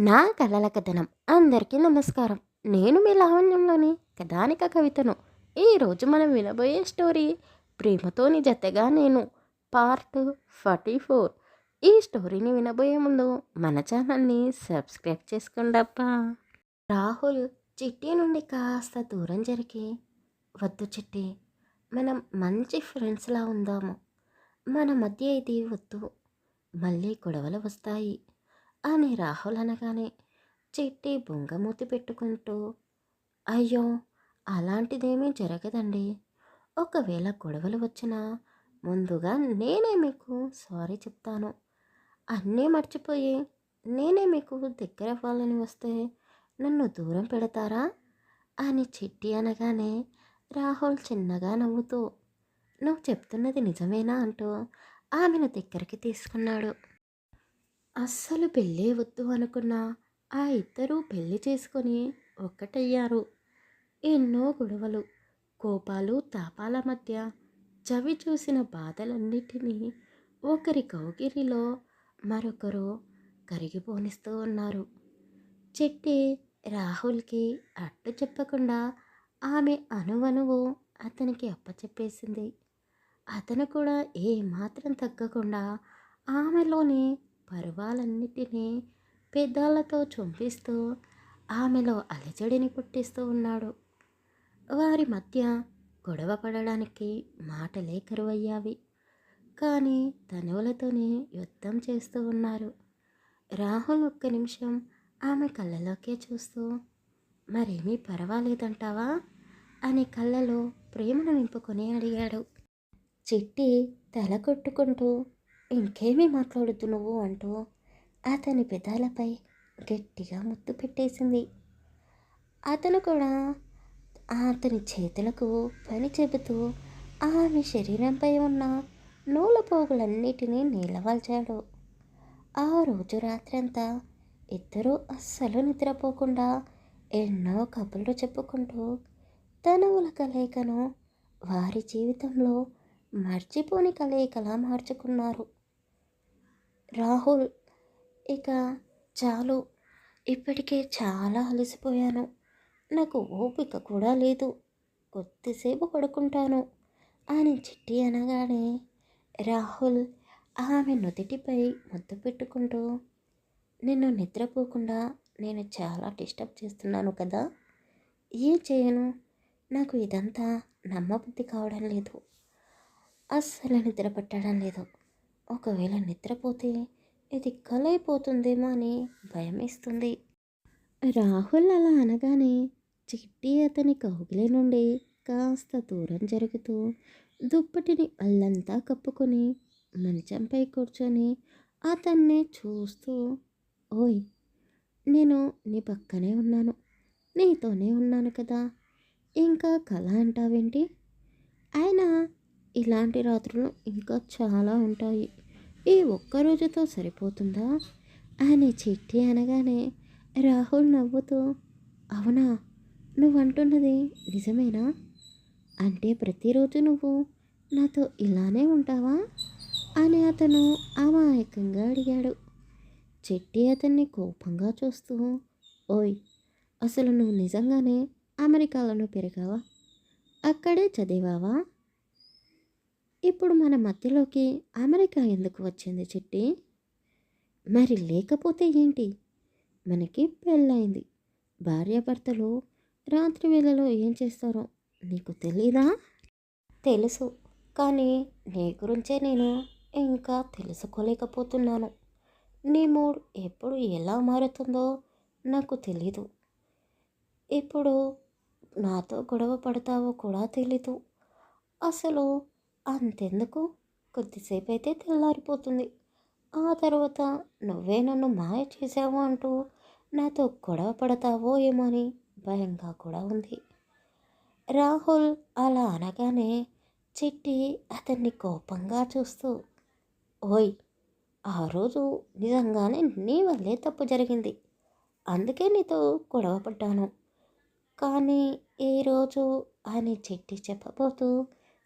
నా కలల కథనం అందరికీ నమస్కారం. నేను మీ లావణ్యంలోని కథానిక కవితను. ఈరోజు మనం వినబోయే స్టోరీ ప్రేమతోని జతగా నేను పార్ట్ 44. ఈ స్టోరీని వినబోయే ముందు మన ఛానల్ని సబ్స్క్రైబ్ చేసుకోండి అబ్బా. రాహుల్ చిట్టి నుండి కాస్త దూరం జరిగి, వద్దు చిట్టి, మనం మంచి ఫ్రెండ్స్లా ఉందాము, మన మధ్య ఇది వద్దు, మళ్ళీ గొడవలు వస్తాయి అని రాహుల్ అనగానే చిట్టి బొంగమూతి పెట్టుకుంటూ, అయ్యో, అలాంటిదేమీ జరగదండి. ఒకవేళ గొడవలు వచ్చినా ముందుగా నేనే మీకు సారీ చెప్తాను. అన్నీ మర్చిపోయి నేనే మీకు దగ్గర అవ్వాలని వస్తే నన్ను దూరం పెడతారా అని చిట్టి అనగానే రాహుల్ చిన్నగా నవ్వుతూ, నువ్వు చెప్తున్నది నిజమేనా అంటూ ఆమెను దగ్గరికి తీసుకున్నాడు. అస్సలు పెళ్ళే వద్దు అనుకున్న ఆ ఇద్దరూ పెళ్లి చేసుకొని ఒక్కటయ్యారు. ఎన్నో గొడవలు, కోపాలు, తాపాల మధ్య చవి చూసిన బాధలన్నిటినీ ఒకరి కౌగిలిలో మరొకరు కరిగిపోనిస్తూ ఉన్నారు. చెట్టి రాహుల్కి అడ్డు చెప్పకుండా ఆమె అణువణువు అతనికి అప్పచెప్పేసింది. అతను కూడా ఏమాత్రం తగ్గకుండా ఆమెలోని పర్వాలన్నిటినీ పెదాలతో చొంపిస్తూ ఆమెలో అలజడిని పుట్టిస్తూ ఉన్నాడు. వారి మధ్య గొడవ పడడానికి మాటలే కరువయ్యావి. కానీ తనువులతోనే యుద్ధం చేస్తూ ఉన్నారు. రాహుల్ ఒక్క నిమిషం ఆమె కళ్ళలోకే చూస్తూ, మరేమీ పర్వాలేదంటావా అని కళ్ళలో ప్రేమను నింపుకొని అడిగాడు. చిట్టి తల కొట్టుకుంటూ, ఇంకేమీ మాట్లాడుతూ నువ్వు అంటూ అతని పెదాలపై గట్టిగా ముద్దు పెట్టేసింది. అతను కూడా అతని చేతులకు పని చెబుతూ ఆమె శరీరంపై ఉన్న నూల పోగులన్నిటినీ నీలవాల్చాడు. ఆ రోజు రాత్రంతా ఇద్దరూ అస్సలు నిద్రపోకుండా ఎన్నో కబుర్లు చెప్పుకుంటూ తనువుల కలయికను వారి జీవితంలో మర్చిపోని కలయికలా మార్చుకున్నారు. రాహుల్, ఇక చాలు, ఇప్పటికే చాలా అలసిపోయాను, నాకు ఓపిక కూడా లేదు, కొద్దిసేపు పడుకుంటాను అని చిట్టి అనగానే రాహుల్ ఆమె నుదిటిపై ముద్దు పెట్టుకుంటూ, నిన్ను నిద్రపోకుండా నేను చాలా డిస్టర్బ్ చేస్తున్నాను కదా, ఏం చేయను, నాకు ఇదంతా నమ్మబుద్ధి కావడం లేదు, అస్సలు నిద్ర పట్టడం లేదు, ఒకవేళ నిద్రపోతే ఇది కలైపోతుందేమో అని భయమేస్తుంది. రాహుల్ అలా అనగానే చిట్టి అతని కౌగిలి నుండి కాస్త దూరం జరుగుతూ దుప్పటిని అల్లంతా కప్పుకొని మంచంపై కూర్చొని అతన్నే చూస్తూ, ఓయ్, నేను నీ పక్కనే ఉన్నాను, నీతోనే ఉన్నాను కదా, ఇంకా కళ అంటావేంటి, అయినా ఇలాంటి రాత్రులు ఇంకా చాలా ఉంటాయి, ఈ ఒక్కరోజుతో సరిపోతుందా అని చిట్టి అనగానే రాహుల్ నవ్వుతూ, అవునా, నువ్వంటున్నది నిజమేనా, అంటే ప్రతిరోజు నువ్వు నాతో ఇలానే ఉంటావా అని అతను అమాయకంగా అడిగాడు. చిట్టి అతన్ని కోపంగా చూస్తూ, ఓయ్, అసలు నువ్వు నిజంగానే అమెరికాలో పెరిగావా, అక్కడే చదివావా, ఇప్పుడు మన మధ్యలోకి అమెరికా ఎందుకు వచ్చింది చిట్టి, మరి లేకపోతే ఏంటి, మనకి పెళ్ళయింది, భార్యాభర్తలు రాత్రి వేళలో ఏం చేస్తారో నీకు తెలీదా, తెలుసు, కానీ నీ గురించే నేను ఇంకా తెలుసుకోలేకపోతున్నాను, నీ మూడ్ ఎప్పుడు ఎలా మారుతుందో నాకు తెలీదు, ఇప్పుడు నాతో గొడవ పడతావో కూడా తెలీదు, అసలు అంతెందుకు, కొద్దిసేపు అయితే తెల్లారిపోతుంది, ఆ తర్వాత నువ్వే నన్ను మాయ చేసావు అంటూ నాతో గొడవ పడతావో ఏమో అని భయంగా కూడా ఉంది. రాహుల్ అలా అనగానే చిట్టి అతన్ని కోపంగా చూస్తూ, ఓయ్, ఆ రోజు నిజంగానే నీ వల్లే తప్పు జరిగింది, అందుకే నీతో గొడవ పడ్డాను, కానీ ఈరోజు అని చిట్టి చెప్పబోతూ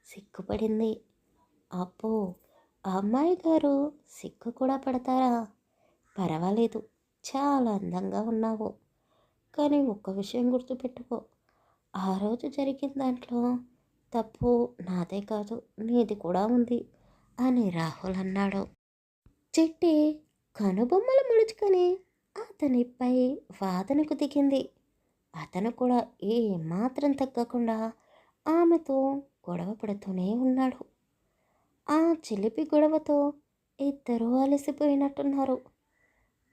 సిగ్గుపడింది. అబ్బో, ఆ అమ్మాయి గారు సిగ్గు కూడా పడతారా, పర్వాలేదు, చాలా అందంగా ఉన్నావు. కానీ ఒక్క విషయం గుర్తుపెట్టుకో, ఆ రోజు జరిగిన దాంట్లో తప్పు నాదే కాదు, నీది కూడా ఉంది అని రాహుల్ అన్నాడు. చిట్టి కనుబొమ్మలు ముడుచుకొని అతనిపై వాదనకు దిగింది. అతను కూడా ఏమాత్రం తగ్గకుండా ఆమెతో గొడవ పడుతూనే ఉన్నాడు. ఆ చిలిపి గొడవతో ఇద్దరూ అలసిపోయినట్టున్నారు.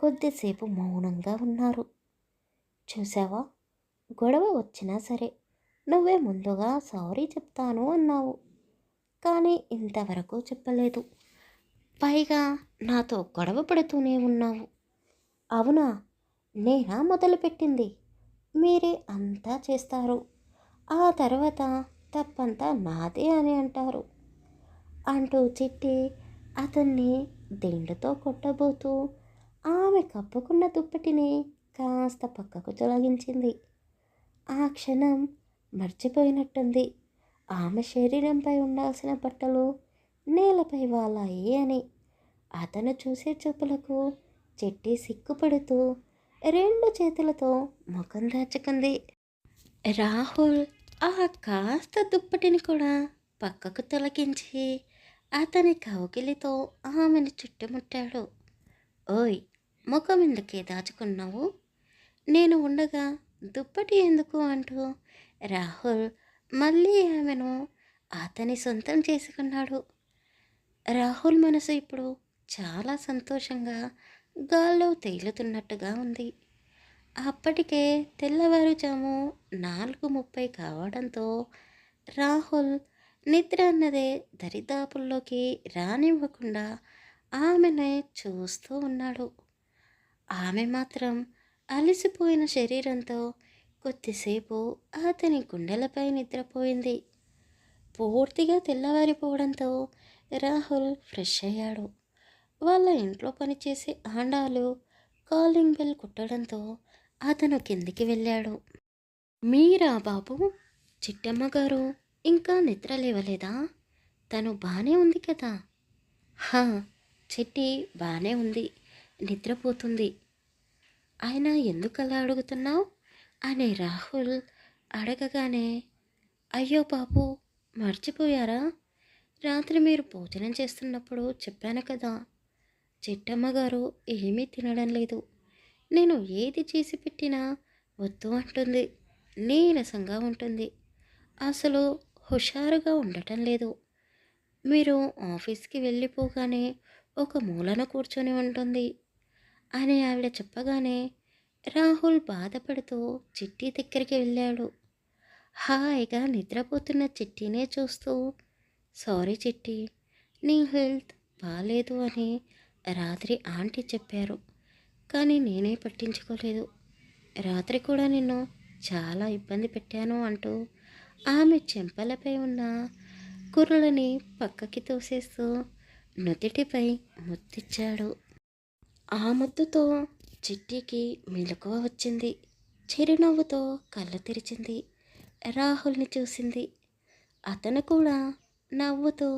కొద్దిసేపు మౌనంగా ఉన్నారు. చూసావా, గొడవ వచ్చినా సరే నువ్వే ముందుగా సారీ చెప్తాను అన్నావు, కానీ ఇంతవరకు చెప్పలేదు. పైగా నాతో గొడవ పడుతూనే ఉన్నావు. అవునా, నేనా మొదలుపెట్టింది? మీరే అంతా చేస్తారు, ఆ తర్వాత తప్పంతా నాదే అని అంటారు అంటూ చిట్టి అతన్ని దిండుతో కొట్టబోతూ ఆమె కప్పుకున్న దుప్పటిని కాస్త పక్కకు తొలగించింది. ఆ క్షణం మర్చిపోయినట్టుంది ఆమె శరీరంపై ఉండాల్సిన బట్టలు నేలపై వాలాయి అని. అతను చూసే చూపులకు చిట్టి సిగ్గుపడుతూ రెండు చేతులతో ముఖం దాచుకుంది. రాహుల్ ఆ కాస్త దుప్పటిని కూడా పక్కకు తొలగించి అతని కౌగిలితో ఆమెను చుట్టుముట్టాడు. ఓయ్, ముఖం ఎందుకే దాచుకున్నావు? నేను ఉండగా దుప్పటి ఎందుకు అంటూ రాహుల్ మళ్ళీ ఆమెను అతని సొంతం చేసుకున్నాడు. రాహుల్ మనసు ఇప్పుడు చాలా సంతోషంగా గాల్లో తేలుతున్నట్టుగా ఉంది. అప్పటికే తెల్లవారుజాము 4:30 కావడంతో రాహుల్ నిద్ర అన్నదే దరిదాపుల్లోకి రానివ్వకుండా ఆమెనే చూస్తూ ఉన్నాడు. ఆమె మాత్రం అలసిపోయిన శరీరంతో కొద్దిసేపు అతని గుండెలపై నిద్రపోయింది. పూర్తిగా తెల్లవారిపోవడంతో రాహుల్ ఫ్రెష్ అయ్యాడు. వాళ్ళ ఇంట్లో పనిచేసే ఆండాలు కాలింగ్ బెల్ కుట్టడంతో అతను కిందికి వెళ్ళాడు. మీరా బాబు, చిట్టమ్మ గారు ఇంకా నిద్ర లేవలేదా? తను బాగానే ఉంది కదా? హా, చిట్టి బాగానే ఉంది, నిద్రపోతుంది. అయినా ఎందుకలా అడుగుతున్నావు అని రాహుల్ అడగగానే, అయ్యో బాబు, మర్చిపోయారా? రాత్రి మీరు భోజనం చేస్తున్నప్పుడు చెప్పాను కదా, చిట్టమ్మ గారు ఏమీ తినడం లేదు. నేను ఏది చేసి పెట్టినా వద్దు అంటుంది. నీరసంగా ఉంటుంది. అసలు హుషారుగా ఉండటం లేదు. మీరు ఆఫీస్కి వెళ్ళిపోగానే ఒక మూలన కూర్చొని ఉంటుంది అని ఆవిడ చెప్పగానే రాహుల్ బాధపడుతూ చిట్టి దగ్గరికి వెళ్ళాడు. హాయిగా నిద్రపోతున్న చిట్టినే చూస్తూ, సారీ చిట్టి, నీ హెల్త్ బాగాలేదు అని రాత్రి ఆంటీ చెప్పారు, కానీ నేనే పట్టించుకోలేదు. రాత్రి కూడా నిన్ను చాలా ఇబ్బంది పెట్టాను అంటూ ఆమె చెంపలపై ఉన్న కుర్రలని పక్కకి తోసేస్తూ నుదిటిపై ముద్దిచ్చాడు. ఆ ముద్దుతో చిట్టికి మెలకువ వచ్చింది. చిరునవ్వుతో కళ్ళు తెరిచింది. రాహుల్ని చూసింది. అతను కూడా నవ్వుతూ,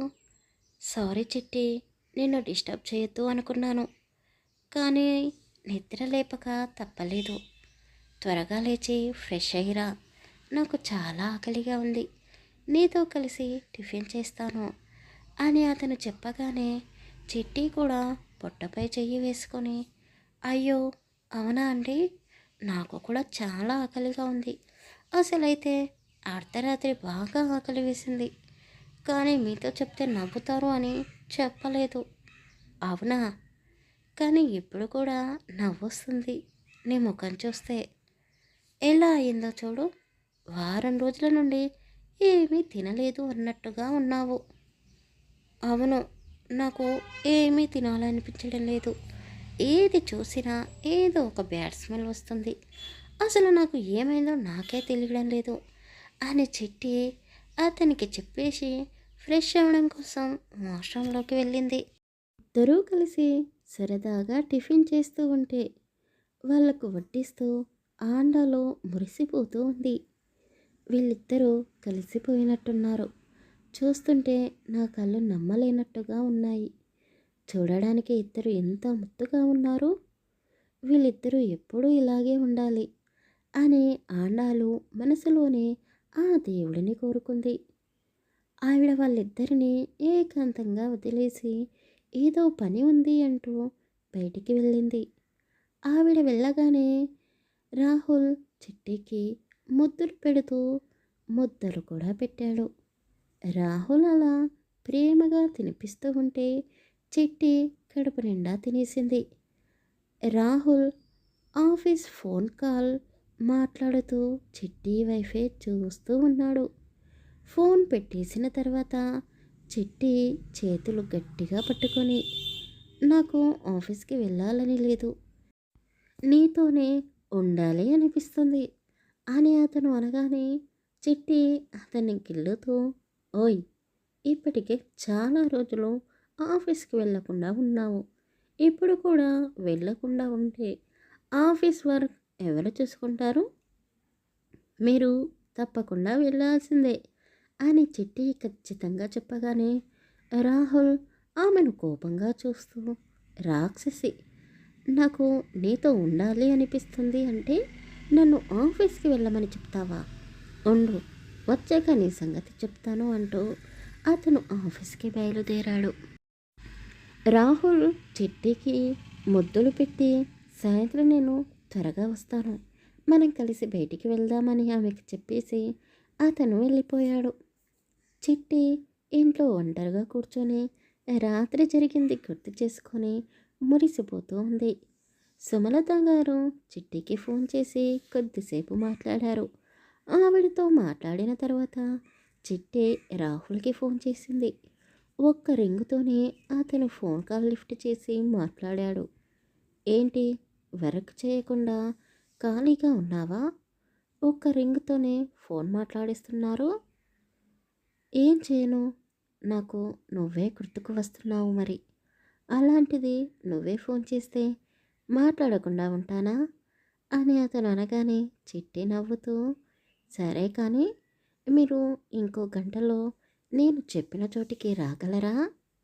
సారీ చిట్టి, నిన్ను డిస్టర్బ్ చేయొద్దు అనుకున్నాను, కానీ నిద్ర లేపక తప్పలేదు. త్వరగా లేచి ఫ్రెష్ అయ్యిరా, నాకు చాలా ఆకలిగా ఉంది, నీతో కలిసి టిఫిన్ చేస్తాను అని అతను చెప్పగానే చిట్టి కూడా పొట్టపై చెయ్యి వేసుకొని, అయ్యో అవునా అండి, నాకు కూడా చాలా ఆకలిగా ఉంది. అసలైతే అర్ధరాత్రి బాగా ఆకలి వేసింది, కానీ మీతో చెప్తే నవ్వుతారు అని చెప్పలేదు. అవునా, కానీ ఇప్పుడు కూడా నవ్వొస్తుంది నీ ముఖం చూస్తే. ఎలా అయిందో చూడు, వారం రోజుల నుండి ఏమీ తినలేదు అన్నట్టుగా ఉన్నావు. అవును, నాకు ఏమీ తినాలనిపించడం లేదు. ఏది చూసినా ఏదో ఒక బ్యాడ్ స్మెల్ వస్తుంది. అసలు నాకు ఏమైందో నాకే తెలియడం లేదు అని చిట్టి అతనికి చెప్పేసి ఫ్రెష్ అవ్వడం కోసం వాష్రూమ్లోకి వెళ్ళింది. ఇద్దరూ కలిసి సరదాగా టిఫిన్ చేస్తూ ఉంటే వాళ్లకు వడ్డిస్తూ ఆండాలో మురిసిపోతూ ఉంది. వీళ్ళిద్దరూ కలిసిపోయినట్టున్నారు. చూస్తుంటే నా కళ్ళు నమ్మలేనట్టుగా ఉన్నాయి. చూడడానికి ఇద్దరు ఎంత ముద్దుగా ఉన్నారు. వీళ్ళిద్దరూ ఎప్పుడూ ఇలాగే ఉండాలి అనే ఆండాలు మనసులోనే ఆ దేవుడిని కోరుకుంది. ఆవిడ వాళ్ళిద్దరినీ ఏకాంతంగా వదిలేసి ఏదో పని ఉంది అంటూ బయటికి వెళ్ళింది. ఆవిడ వెళ్ళగానే రాహుల్ చిట్టికి ముద్దులు పెడుతూ ముద్దలు కూడా పెట్టాడు. రాహుల్ అలా ప్రేమగా తినిపిస్తూ ఉంటే చిట్టి కడుపు నిండా తినేసింది. రాహుల్ ఆఫీస్ ఫోన్ కాల్ మాట్లాడుతూ చిట్టి వైఫే చూస్తూ ఉన్నాడు. ఫోన్ పెట్టేసిన తర్వాత చిట్టి చేతులు గట్టిగా పట్టుకొని, నాకు ఆఫీస్కి వెళ్ళాలని లేదు, నీతోనే ఉండాలి అనిపిస్తుంది అని అతను అనగానే చిట్టి అతన్ని గిల్లుతూ, ఓయ్, ఇప్పటికే చాలా రోజులు ఆఫీస్కి వెళ్ళకుండా ఉన్నావు. ఇప్పుడు కూడా వెళ్ళకుండా ఉంటే ఆఫీస్ వర్క్ ఎవరు చూసుకుంటారు? మీరు తప్పకుండా వెళ్ళాల్సిందే అని చిట్టి ఖచ్చితంగా చెప్పగానే రాహుల్ ఆమెను కోపంగా చూస్తూ, రాక్షసి, నాకు నీతో ఉండాలి అనిపిస్తుంది అంటే నన్ను ఆఫీస్కి వెళ్ళమని చెప్తావా? ఉండు, వచ్చాక నీ సంగతి చెప్తాను అంటూ అతను ఆఫీస్కి బయలుదేరాడు. రాహుల్ చిట్టికి ముద్దులు పెట్టి, సాయంత్రం నేను త్వరగా వస్తాను, మనం కలిసి బయటికి వెళ్దామని ఆమెకు చెప్పేసి అతను వెళ్ళిపోయాడు. చిట్టి ఇంట్లో ఒంటరిగా కూర్చొని రాత్రి జరిగింది గుర్తు చేసుకొని మురిసిపోతూ ఉంది. సుమలత గారు చిట్టికి ఫోన్ చేసి కొద్దిసేపు మాట్లాడారు. ఆవిడతో మాట్లాడిన తర్వాత చిట్టి రాహుల్కి ఫోన్ చేసింది. ఒక్క రింగుతోనే అతను ఫోన్ కాల్ లిఫ్ట్ చేసి మాట్లాడాడు. ఏంటి, వర్క్ చేయకుండా ఖాళీగా ఉన్నావా? ఒక్క రింగుతోనే ఫోన్ మాట్లాడిస్తున్నారు. ఏం చేయను, నాకు నువ్వే గుర్తుకు వస్తున్నావు మరి. అలాంటిది నువ్వే ఫోన్ చేస్తే మాట్లాడకుండా ఉంటానా అని అతను అనగానే చిట్టి నవ్వుతూ, సరే కానీ మీరు ఇంకో గంటలో నేను చెప్పిన చోటికి రాగలరా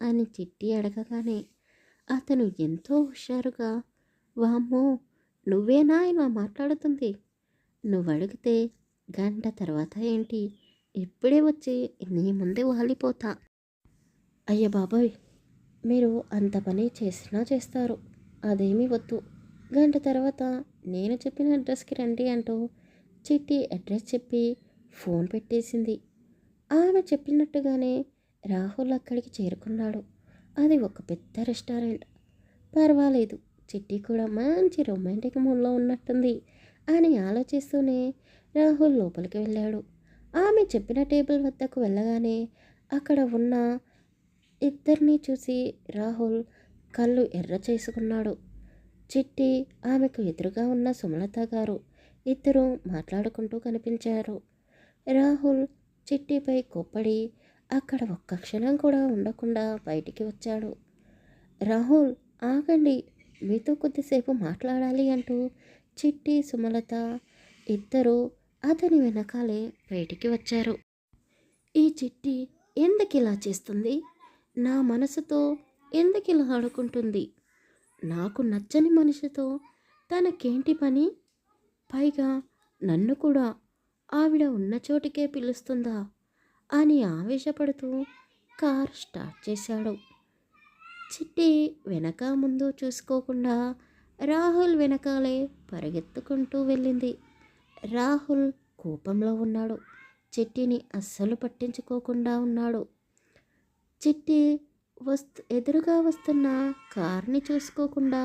అని చిట్టి అడగగానే అతను ఎంతో హుషారుగా, వామ్మో, నువ్వేనా ఇలా మాట్లాడుతుంది? నువ్వు అడిగితే గంట తర్వాత ఏంటి, ఇప్పుడే వచ్చి నీ ముందే వాలిపోతా. అయ్య బాబోయ్, మీరు అంత పని చేసినా చేస్తారు, అదేమీ వద్దు, గంట తర్వాత నేను చెప్పిన అడ్రస్కి రండి అంటూ చిట్టి అడ్రస్ చెప్పి ఫోన్ పెట్టేసింది. ఆమె చెప్పినట్టుగానే రాహుల్ అక్కడికి చేరుకున్నాడు. అది ఒక పెద్ద రెస్టారెంట్. పర్వాలేదు, చిట్టి కూడా మంచి రొమాంటిక్ మూడ్లో ఉన్నట్టుంది అని ఆలోచిస్తూనే రాహుల్ లోపలికి వెళ్ళాడు. ఆమె చెప్పిన టేబుల్ వద్దకు వెళ్ళగానే అక్కడ ఉన్న ఇద్దరిని చూసి రాహుల్ కళ్ళు ఎర్ర చేసుకున్నాడు. చిట్టి, ఆమెకు ఎదురుగా ఉన్న సుమలత గారు ఇద్దరు మాట్లాడుకుంటూ కనిపించారు. రాహుల్ చిట్టిపై కోప్పడి అక్కడ ఒక్క క్షణం కూడా ఉండకుండా బయటికి వచ్చాడు. రాహుల్, ఆగండి, మీతో కొద్దిసేపు మాట్లాడాలి అంటూ చిట్టి సుమలత ఇద్దరు అతని వెనకాలే బయటికి వచ్చారు. ఈ చిట్టి ఎందుకిలా చేస్తుంది? నా మనసుతో ఎందుకిలా ఆడుకుంటుంది? నాకు నచ్చని మనిషితో తనకేంటి పని? పైగా నన్ను కూడా ఆవిడ ఉన్న చోటికే పిలుస్తుందా అని ఆవేశపడుతూ కార్ స్టార్ట్ చేశాడు. చిట్టి వెనక ముందు చూసుకోకుండా రాహుల్ వెనకాలే పరిగెత్తుకుంటూ వెళ్ళింది. రాహుల్ కోపంలో ఉన్నాడు. చిట్టిని అస్సలు పట్టించుకోకుండా ఉన్నాడు. చిట్టి ఎదురుగా వస్తున్న కార్ని చూసుకోకుండా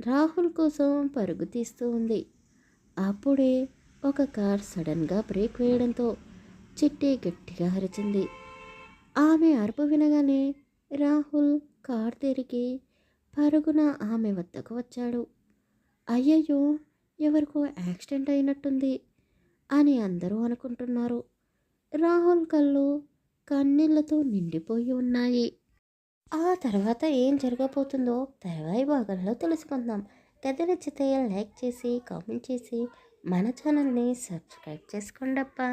రాహుల్ కోసం పరుగు తీస్తూ ఉంది. అప్పుడే ఒక కార్ సడన్గా బ్రేక్ వేయడంతో చిట్టి గట్టిగా అరిచింది. ఆమె అరుపు వినగానే రాహుల్ కార్ తిరిగి పరుగున ఆమె వద్దకు వచ్చాడు. అయ్యయ్యో, ఎవరికో యాక్సిడెంట్ అయినట్టుంది అని అందరూ అనుకుంటున్నారు. రాహుల్ కళ్ళు కన్నీళ్లతో నిండిపోయి ఉన్నాయి. ఆ తర్వాత ఏం జరగబోతుందో తర్వాయి భాగంలో తెలుసుకుందాం. కథ నచ్చితే లైక్ చేసి కామెంట్ చేసి మన ఛానల్ని సబ్స్క్రైబ్ చేసుకోండి అబ్బా.